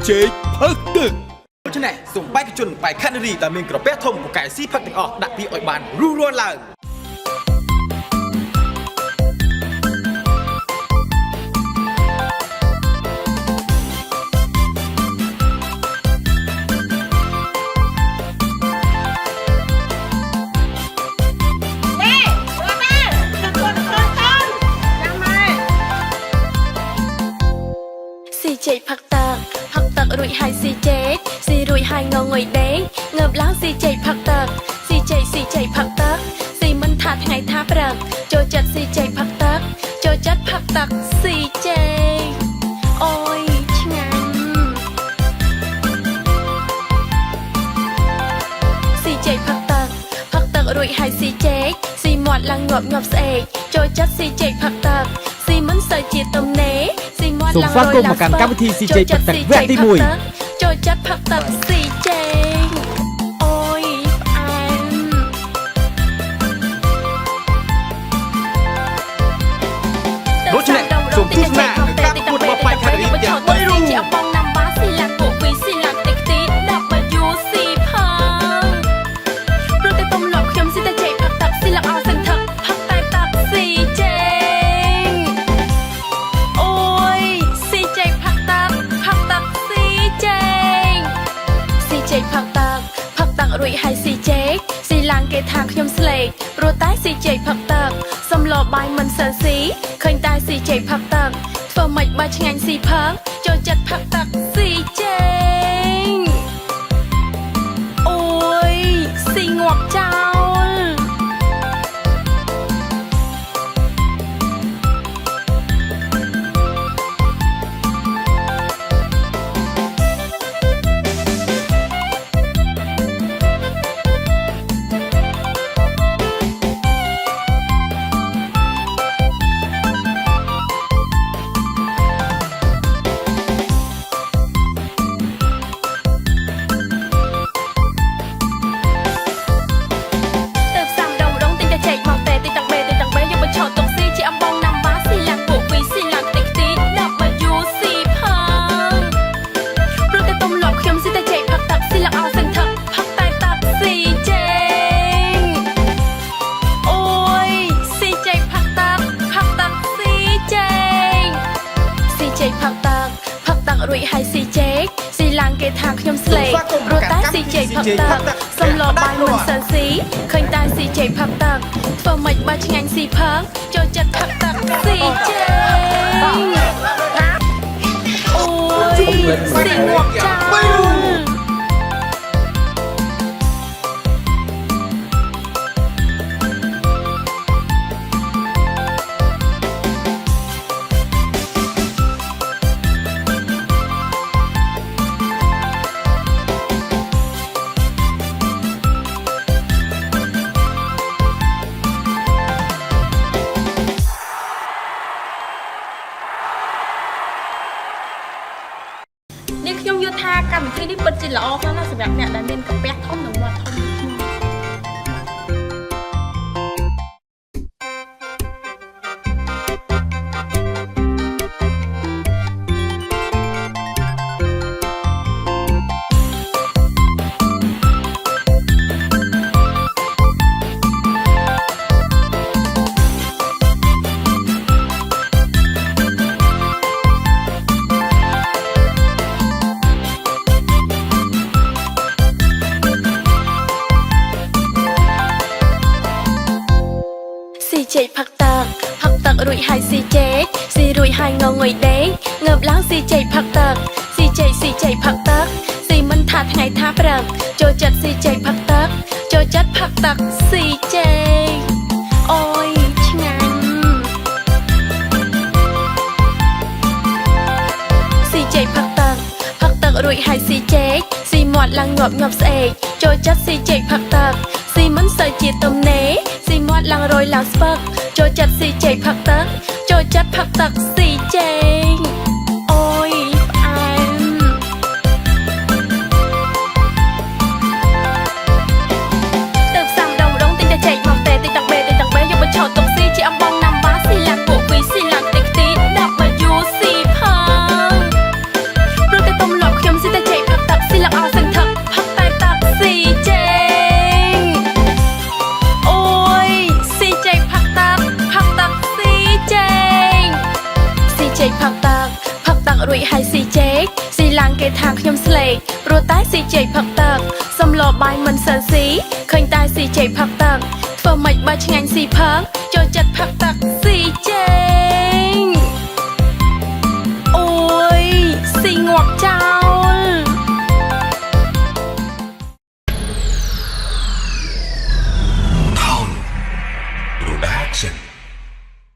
เจ๊พักตึกฉะนั้นส่งไปกระจุนไปคันรีแต่เมียงกระเป๊ะทมกับไก่ซีพักตึกออกดักพี่อ่อยบานรู้ร้อนเลยchị phật tật rụi hai si chết si rụi hai ngò ngồi đế ngợp láo si chị phật tật si minh thà ngày tháp rực cho chật si chị phật tật si chị ôi ngàn si chị phật tật rụi hai si chết si mọt là ngọp sệ cho chật si chị phật tật si minh sợi chia tôm nếសូមស្វាគមន៍មកកាន់កម្មវិធី CJ ផឹកទឹកវគ្គទី1ចូលចិត្តផឹកទឹក CJ អូយផ្អែមដូច្នេះសូមទស្សនាការប្រកួតរបស់ផ្នែកខាងរៀបទាំង3រូបជាអបងណាំបាស៊ីឡាក់ពួកពីស៊ីឡាក់តិចទីWC ផងព្រោះតែទំលាប់ខ្ញុំស៊ីតែចេកផឹកទឹកស៊ីឡាក់អស់សឹងថឹកផឹកតែទឹក CJផឹកទឹករួចហើយស៊ីចេកស៊ីឡើងគេថាខ្ញុំស្លេកព្រោះតែស៊ីចេកផឹកទឹកសំឡបាយមិនសិនស៊ីឃើញតែស៊ីចេកផឹកទឹកធ្វើម៉េចបើឆ្ងាញ់ស៊ីផឹកចូលចិត្តផឹកទឹកស៊ីចេកអូយស៊ីងាប់ចោលរួចហើយស៊ីចេកស៊ីឡើងគេថាខ្ញុំស្លេកព្រោះតែស៊ីចេកផឹកទឹកសំឡបាយមិនសិនស៊ីឃើញតែស៊ីចេកផឹកទឹកធ្វើម៉េចបើឆ្ងាញ់ស៊ីផឹកចូលចិត្តផឹកទឹកស៊ីចេកអូយស៊ីងាប់ចោលខ្ញុំយល់ថាកម្មវិធីនេះពិតជាល្អខ្លាំងណាស់សម្រាប់អ្នកដែលមានកាពះធំនិងមាត់ធំដូចខ្ញុំចេកផឹកទឹករួចហើយស៊ីចេកស៊ីរួចហើយងងុយដេកងើបឡើងស៊ីចេកផឹកទឹកស៊ីចេកផឹកទឹកស៊ីមិនថាថ្ងៃថាព្រឹកចូលចិត្តស៊ីចេកផឹកទឹកចូលចិត្តផឹកទឹកស៊ីចេកអូយឆ្ងាញ់ស៊ីចេកផឹកទឹករួចហើយស៊ីចេកស៊ីមាត់ឡើងងាប់ស្អេកចូលចិត្តស៊ីចេកផឹកទឹកស៊ីមិនសូវជាទំនេរស៊ីមាត់ឡើងរយឡើងស្ពឹកចូលចិត្តស៊ីចេកផឹកទឹកចូលចិត្តផឹកទឹកស៊ីចេកអូយផ្អែមទៅផ្សារម្ដងទិញតែចេកមកទេទិញទាំងបេយកបញ្ឆោតទុកស៊ីជាអំបងណាំបាស៊ីឡាក់ពួកពីស៊ីឡាក់តិចទីWCផងព្រោះតែទំលាប់ខ្ញុំ ខ្ញុំស្លេកព្រោះតែ CJ ផឹកទឹកសំឡបបាយមិនសិនស៊ីឃើញតែ CJ ផឹកទឹកធ្វើម៉េចបើឆ្ងាញ់ស៊ីផឹកចូលចិត្តផឹកទឹក CJ